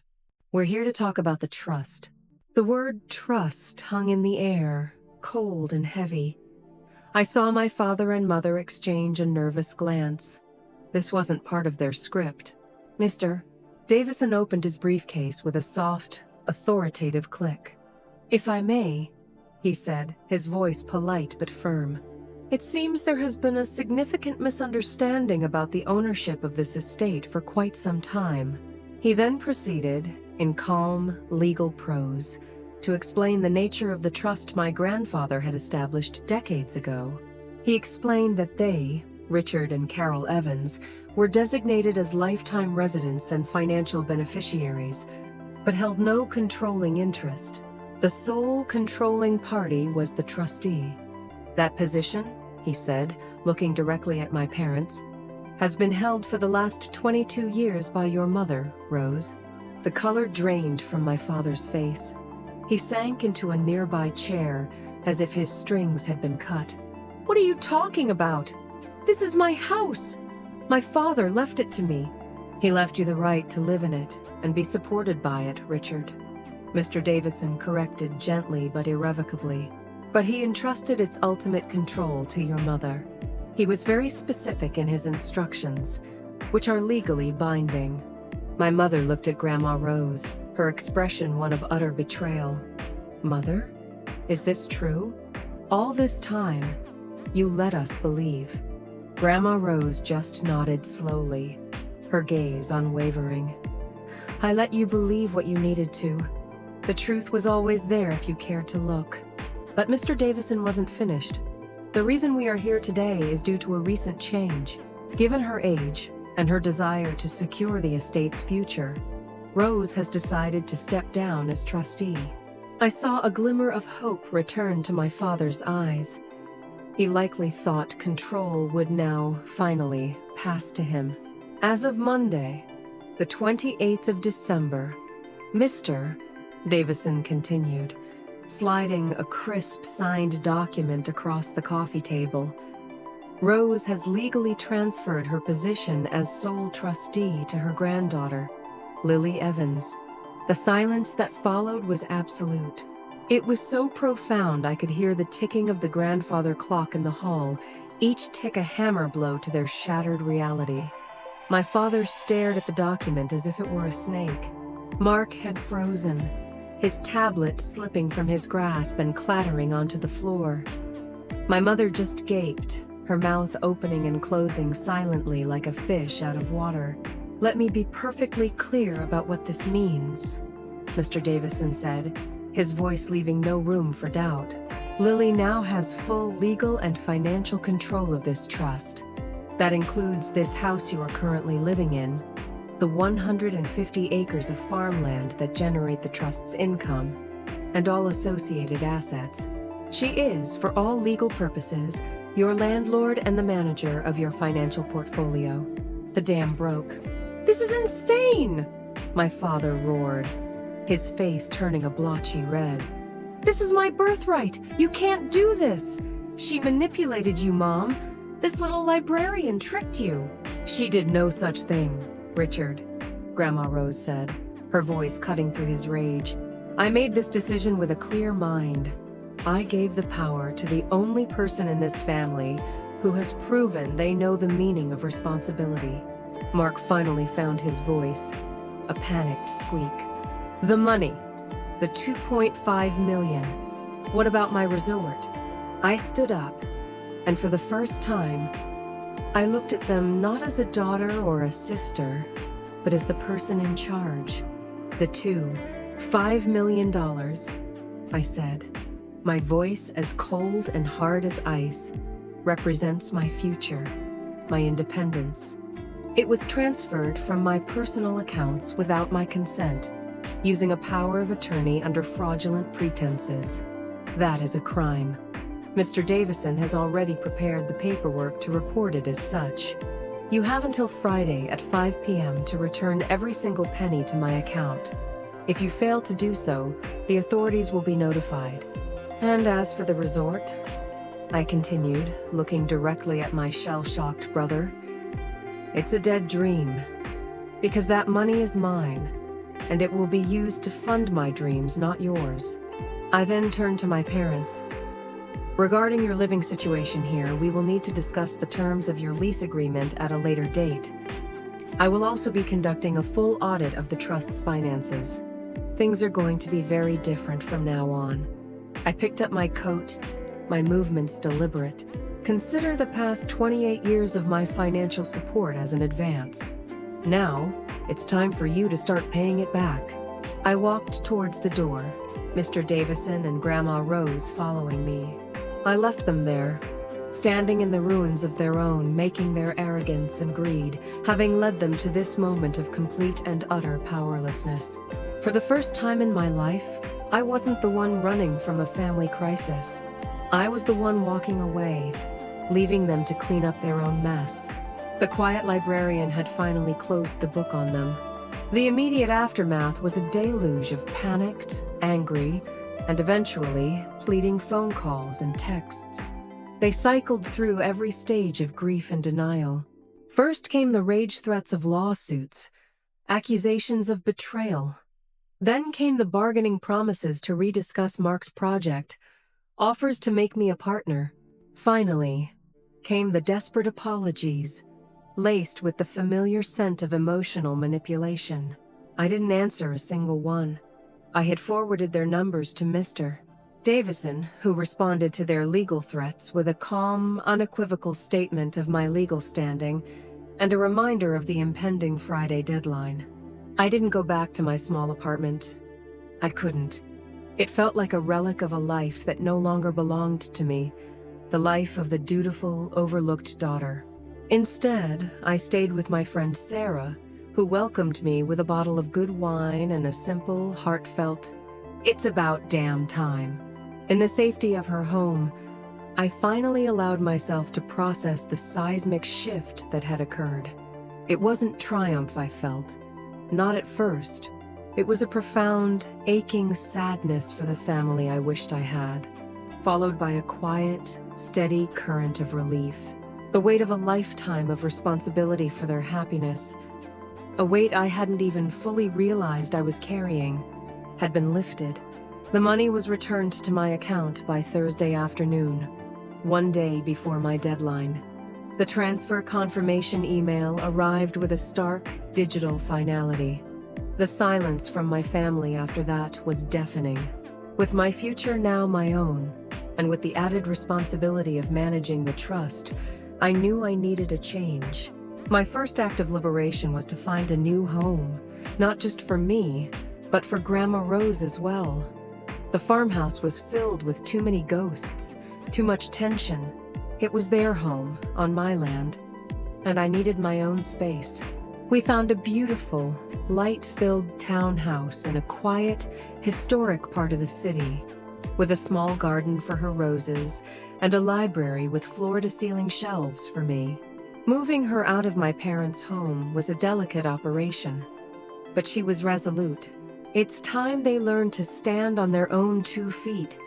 We're here to talk about the trust." The word trust hung in the air, cold and heavy. I saw my father and mother exchange a nervous glance. This wasn't part of their script. Mr. Davison opened his briefcase with a soft, authoritative click. "If I may," he said, his voice polite but firm. "It seems there has been a significant misunderstanding about the ownership of this estate for quite some time." He then proceeded, in calm, legal prose, to explain the nature of the trust my grandfather had established decades ago. He explained that they, Richard and Carol Evans, were designated as lifetime residents and financial beneficiaries, but held no controlling interest. The sole controlling party was the trustee. "That position," he said, looking directly at my parents, "has been held for the last 22 years by your mother, Rose." The color drained from my father's face. He sank into a nearby chair as if his strings had been cut. "What are you talking about? This is my house. My father left it to me." "He left you the right to live in it and be supported by it, Richard," Mr. Davison corrected gently but irrevocably. "But he entrusted its ultimate control to your mother. He was very specific in his instructions, which are legally binding." My mother looked at Grandma Rose, her expression one of utter betrayal. "Mother, is this true? All this time, you let us believe." Grandma Rose just nodded slowly, her gaze unwavering. "I let you believe what you needed to. The truth was always there if you cared to look." But Mr. Davison wasn't finished. The reason we are here today is due to a recent change. Given her age and her desire to secure the estate's future, Rose has decided to step down as trustee. I saw a glimmer of hope return to my father's eyes. He likely thought control would now finally pass to him. As of Monday, the 28th of December, Mr. Davison continued, sliding a crisp signed document across the coffee table. Rose has legally transferred her position as sole trustee to her granddaughter, Lily Evans. The silence that followed was absolute. It was so profound I could hear the ticking of the grandfather clock in the hall, each tick a hammer blow to their shattered reality. My father stared at the document as if it were a snake. Mark had frozen, his tablet slipping from his grasp and clattering onto the floor. My mother just gaped, her mouth opening and closing silently like a fish out of water. "Let me be perfectly clear about what this means," Mr. Davison said, his voice leaving no room for doubt. "Lily now has full legal and financial control of this trust. That includes this house you are currently living in, the 150 acres of farmland that generate the trust's income, and all associated assets. She is, for all legal purposes, your landlord and the manager of your financial portfolio." The dam broke. "This is insane!" my father roared, his face turning a blotchy red. "This is my birthright! You can't do this! She manipulated you, Mom! This little librarian tricked you!" "She did no such thing, Richard," Grandma Rose said, her voice cutting through his rage. "I made this decision with a clear mind. I gave the power to the only person in this family who has proven they know the meaning of responsibility." Mark finally found his voice, a panicked squeak. "The money, the 2.5 million. What about my resort?" I stood up, and for the first time, I looked at them not as a daughter or a sister, but as the person in charge. "The $2.5 million, I said, my voice as cold and hard as ice, represents my future, my independence. It was transferred from my personal accounts without my consent, using a power of attorney under fraudulent pretenses. That is a crime. Mr. Davison has already prepared the paperwork to report it as such. You have until Friday at 5 p.m. to return every single penny to my account. If you fail to do so, the authorities will be notified. And as for the resort," I continued, looking directly at my shell-shocked brother, "it's a dead dream, because that money is mine, and it will be used to fund my dreams, not yours." I then turned to my parents. "Regarding your living situation here, we will need to discuss the terms of your lease agreement at a later date. I will also be conducting a full audit of the trust's finances. Things are going to be very different from now on." I picked up my coat, my movements deliberate. "Consider the past 28 years of my financial support as an advance. Now, it's time for you to start paying it back." I walked towards the door, Mr. Davison and Grandma Rose following me. I left them there, standing in the ruins of their own, making their arrogance and greed, having led them to this moment of complete and utter powerlessness. For the first time in my life, I wasn't the one running from a family crisis. I was the one walking away, leaving them to clean up their own mess. The quiet librarian had finally closed the book on them. The immediate aftermath was a deluge of panicked, angry, and eventually pleading phone calls and texts. They cycled through every stage of grief and denial. First came the rage threats of lawsuits, accusations of betrayal. Then came the bargaining promises to rediscuss Mark's project, offers to make me a partner. Finally, came the desperate apologies, laced with the familiar scent of emotional manipulation. I didn't answer a single one. I had forwarded their numbers to Mr. Davison, who responded to their legal threats with a calm, unequivocal statement of my legal standing and a reminder of the impending Friday deadline. I didn't go back to my small apartment. I couldn't. It felt like a relic of a life that no longer belonged to me. the life of the dutiful, overlooked daughter. Instead, I stayed with my friend Sarah, who welcomed me with a bottle of good wine and a simple, heartfelt, "It's about damn time." In the safety of her home, I finally allowed myself to process the seismic shift that had occurred. It wasn't triumph I felt, not at first. It was a profound, aching sadness for the family I wished I had, followed by a quiet, steady current of relief. The weight of a lifetime of responsibility for their happiness, a weight I hadn't even fully realized I was carrying, had been lifted. The money was returned to my account by Thursday afternoon, one day before my deadline. The transfer confirmation email arrived with a stark, digital finality. The silence from my family after that was deafening. With my future now my own, and with the added responsibility of managing the trust, I knew I needed a change. My first act of liberation was to find a new home, not just for me, but for Grandma Rose as well. The farmhouse was filled with too many ghosts, too much tension. It was their home, on my land, and I needed my own space. We found a beautiful, light-filled townhouse in a quiet, historic part of the city, with a small garden for her roses and a library with floor-to-ceiling shelves for me. Moving her out of my parents' home was a delicate operation, but she was resolute. "It's time they learned to stand on their own 2 feet,"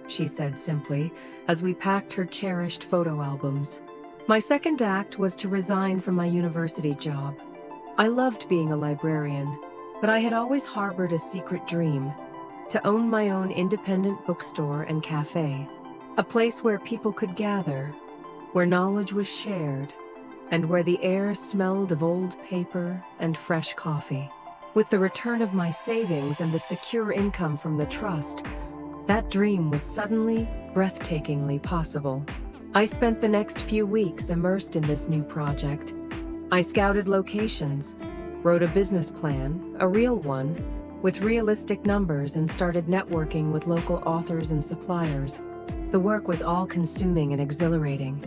she said simply, as we packed her cherished photo albums. My second act was to resign from my university job. I loved being a librarian, but I had always harbored a secret dream: to own my own independent bookstore and cafe, a place where people could gather, where knowledge was shared, and where the air smelled of old paper and fresh coffee. With the return of my savings and the secure income from the trust, that dream was suddenly, breathtakingly possible. I spent the next few weeks immersed in this new project. I scouted locations, wrote a business plan, a real one, with realistic numbers, and started networking with local authors and suppliers. The work was all-consuming and exhilarating.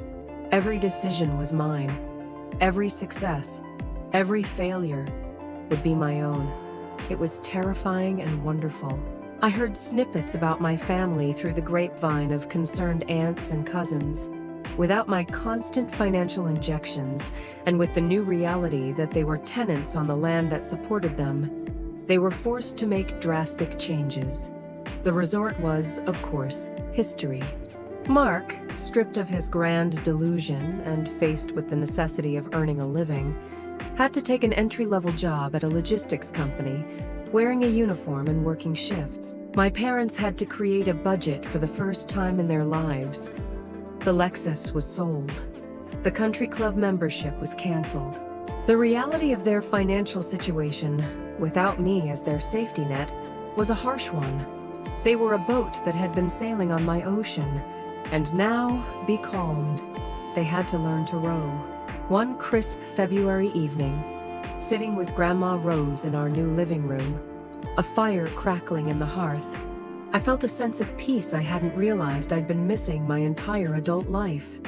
Every decision was mine. Every success, every failure would be my own. It was terrifying and wonderful. I heard snippets about my family through the grapevine of concerned aunts and cousins. Without my constant financial injections, and with the new reality that they were tenants on the land that supported them, they were forced to make drastic changes. The resort was, of course, history. Mark, stripped of his grand delusion and faced with the necessity of earning a living, had to take an entry-level job at a logistics company, wearing a uniform and working shifts. My parents had to create a budget for the first time in their lives. The Lexus was sold. The country club membership was canceled. The reality of their financial situation, without me as their safety net, was a harsh one. They were a boat that had been sailing on my ocean, and now, becalmed, they had to learn to row. One crisp February evening, sitting with Grandma Rose in our new living room, a fire crackling in the hearth, I felt a sense of peace I hadn't realized I'd been missing my entire adult life.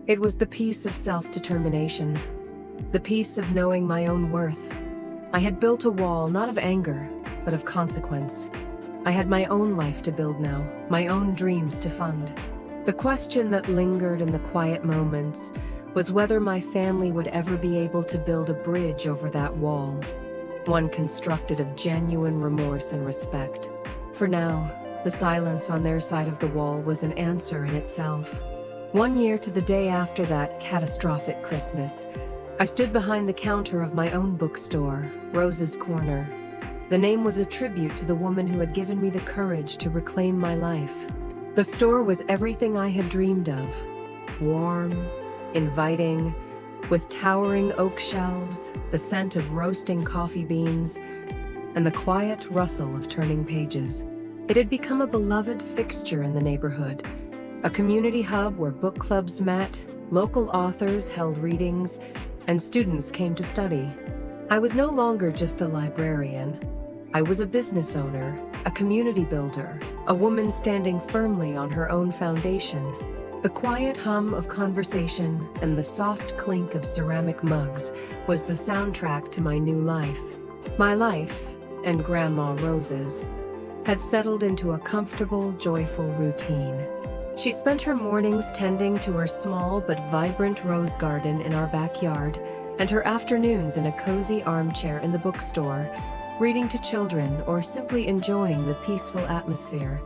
It was the peace of self-determination, the peace of knowing my own worth. I had built a wall not of anger, but of consequence. I had my own life to build now, my own dreams to fund. The question that lingered in the quiet moments was whether my family would ever be able to build a bridge over that wall, one constructed of genuine remorse and respect. For now, the silence on their side of the wall was an answer in itself. 1 year to the day after that catastrophic Christmas, I stood behind the counter of my own bookstore, Rose's Corner. The name was a tribute to the woman who had given me the courage to reclaim my life. The store was everything I had dreamed of: warm, inviting, with towering oak shelves, the scent of roasting coffee beans, and the quiet rustle of turning pages. It had become a beloved fixture in the neighborhood, a community hub where book clubs met, local authors held readings, and students came to study. I was no longer just a librarian. I was a business owner, a community builder, a woman standing firmly on her own foundation. The quiet hum of conversation and the soft clink of ceramic mugs was the soundtrack to my new life. My life, and Grandma Rose's, had settled into a comfortable, joyful routine. She spent her mornings tending to her small but vibrant rose garden in our backyard, and her afternoons in a cozy armchair in the bookstore, reading to children or simply enjoying the peaceful atmosphere.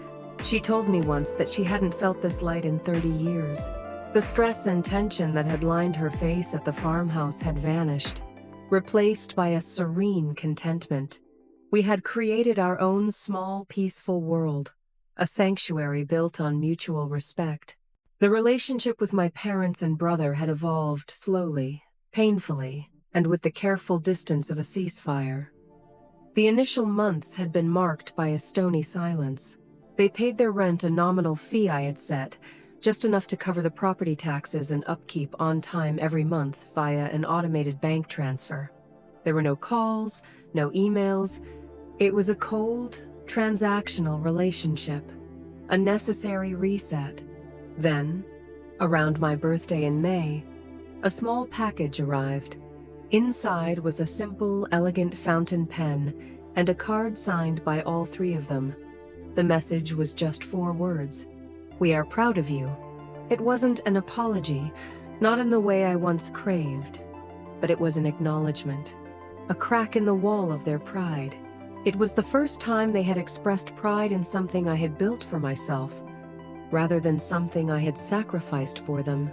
She told me once that she hadn't felt this light in 30 years. The stress and tension that had lined her face at the farmhouse had vanished, replaced by a serene contentment. We had created our own small, peaceful world, a sanctuary built on mutual respect. The relationship with my parents and brother had evolved slowly, painfully, and with the careful distance of a ceasefire. The initial months had been marked by a stony silence. They paid their rent a nominal fee I had set, just enough to cover the property taxes and upkeep on time every month via an automated bank transfer. There were no calls, no emails. It was a cold, transactional relationship, a necessary reset. Then, around my birthday in May, a small package arrived. Inside was a simple, elegant fountain pen and a card signed by all three of them. The message was just 4 words. "We are proud of you." It wasn't an apology, not in the way I once craved, but it was an acknowledgement, a crack in the wall of their pride. It was the first time they had expressed pride in something I had built for myself, rather than something I had sacrificed for them.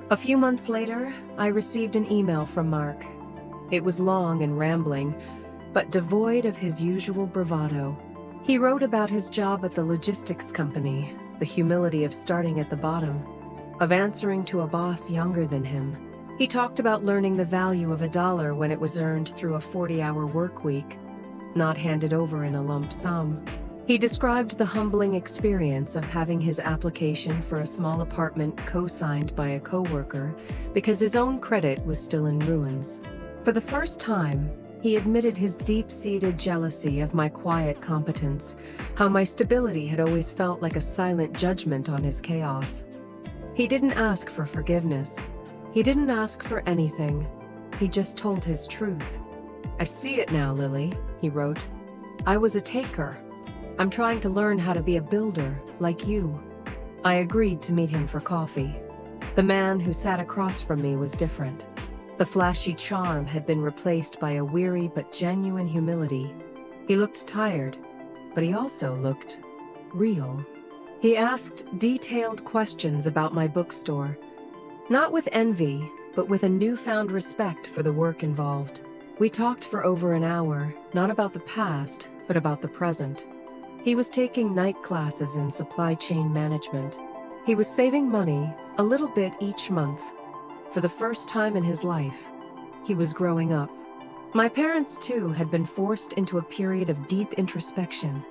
A few months later, I received an email from Mark. It was long and rambling, but devoid of his usual bravado. He wrote about his job at the logistics company, the humility of starting at the bottom, of answering to a boss younger than him. He talked about learning the value of $1 when it was earned through a 40-hour work week, not handed over in a lump sum. He described the humbling experience of having his application for a small apartment co-signed by a coworker because his own credit was still in ruins. For the first time, he admitted his deep-seated jealousy of my quiet competence, how my stability had always felt like a silent judgment on his chaos. He didn't ask for forgiveness. He didn't ask for anything. He just told his truth. "I see it now, Lily," he wrote. "I was a taker. I'm trying to learn how to be a builder, like you." I agreed to meet him for coffee. The man who sat across from me was different. The flashy charm had been replaced by a weary but genuine humility. He looked tired, but he also looked real. He asked detailed questions about my bookstore, not with envy, but with a newfound respect for the work involved. We talked for over an hour, not about the past, but about the present. He was taking night classes in supply chain management. He was saving money, a little bit each month. For the first time in his life, he was growing up. My parents, too, had been forced into a period of deep introspection.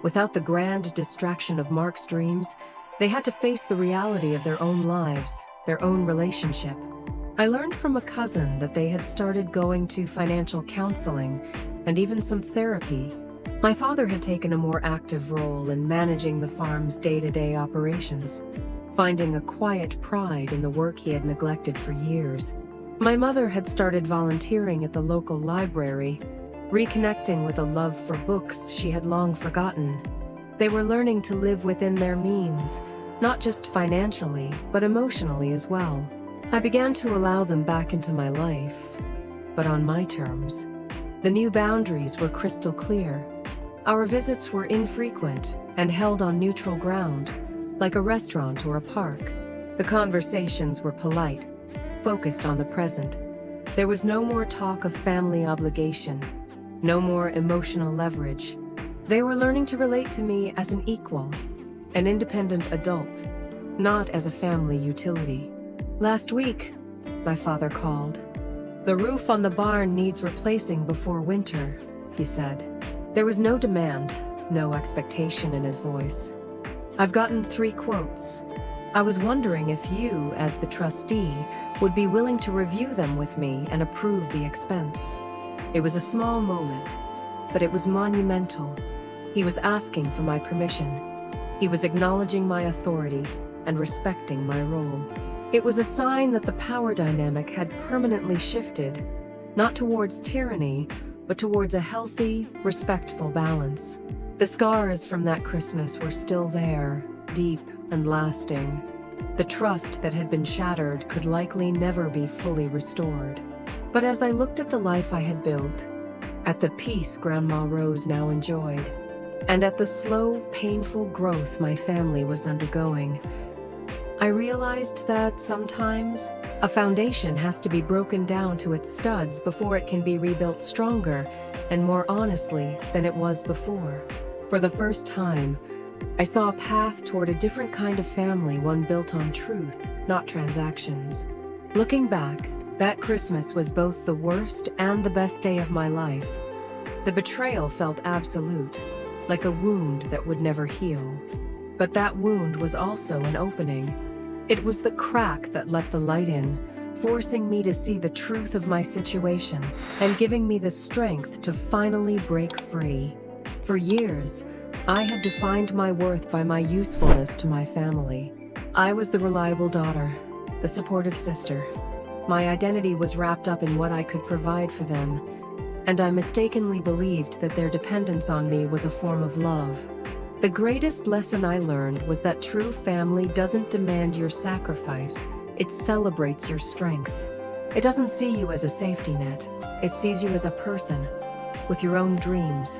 Without the grand distraction of Mark's dreams, they had to face the reality of their own lives, their own relationship. I learned from a cousin that they had started going to financial counseling and even some therapy. My father had taken a more active role in managing the farm's day-to-day operations, finding a quiet pride in the work he had neglected for years. My mother had started volunteering at the local library, reconnecting with a love for books she had long forgotten. They were learning to live within their means, not just financially, but emotionally as well. I began to allow them back into my life, but on my terms. The new boundaries were crystal clear. Our visits were infrequent and held on neutral ground, like a restaurant or a park. The conversations were polite, focused on the present. There was no more talk of family obligation, no more emotional leverage. They were learning to relate to me as an equal, an independent adult, not as a family utility. "Last week," my father called. "The roof on the barn needs replacing before winter," he said. There was no demand, no expectation in his voice. "I've gotten 3 quotes. I was wondering if you, as the trustee, would be willing to review them with me and approve the expense." It was a small moment, but it was monumental. He was asking for my permission. He was acknowledging my authority, and respecting my role. It was a sign that the power dynamic had permanently shifted, not towards tyranny, but towards a healthy, respectful balance. The scars from that Christmas were still there, deep and lasting. The trust that had been shattered could likely never be fully restored. But as I looked at the life I had built, at the peace Grandma Rose now enjoyed, and at the slow, painful growth my family was undergoing, I realized that sometimes a foundation has to be broken down to its studs before it can be rebuilt stronger and more honestly than it was before. For the first time, I saw a path toward a different kind of family, one built on truth, not transactions. Looking back, that Christmas was both the worst and the best day of my life. The betrayal felt absolute, like a wound that would never heal. But that wound was also an opening. It was the crack that let the light in, forcing me to see the truth of my situation and giving me the strength to finally break free. For years, I had defined my worth by my usefulness to my family. I was the reliable daughter, the supportive sister. My identity was wrapped up in what I could provide for them, and I mistakenly believed that their dependence on me was a form of love. The greatest lesson I learned was that true family doesn't demand your sacrifice, it celebrates your strength. It doesn't see you as a safety net, it sees you as a person, with your own dreams,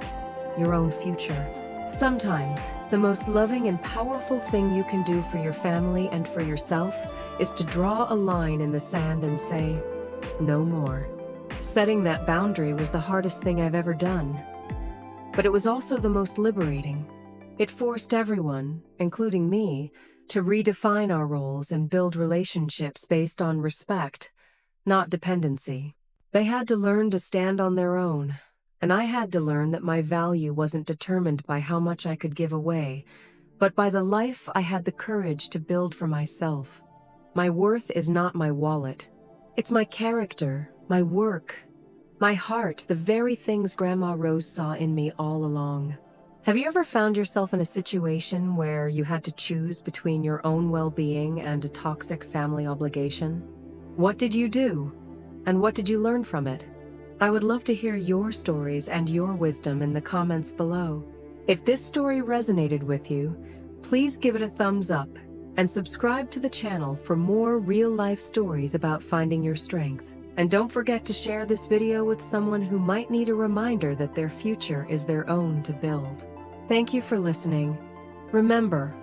your own future. Sometimes, the most loving and powerful thing you can do for your family and for yourself is to draw a line in the sand and say, no more. Setting that boundary was the hardest thing I've ever done. But it was also the most liberating. It forced everyone, including me, to redefine our roles and build relationships based on respect, not dependency. They had to learn to stand on their own, and I had to learn that my value wasn't determined by how much I could give away, but by the life I had the courage to build for myself. My worth is not my wallet. It's my character, my work, my heart, the very things Grandma Rose saw in me all along. Have you ever found yourself in a situation where you had to choose between your own well-being and a toxic family obligation? What did you do? And what did you learn from it? I would love to hear your stories and your wisdom in the comments below. If this story resonated with you, please give it a thumbs up and subscribe to the channel for more real-life stories about finding your strength. And don't forget to share this video with someone who might need a reminder that their future is their own to build. Thank you for listening. Remember,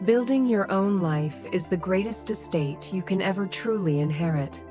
building your own life is the greatest estate you can ever truly inherit.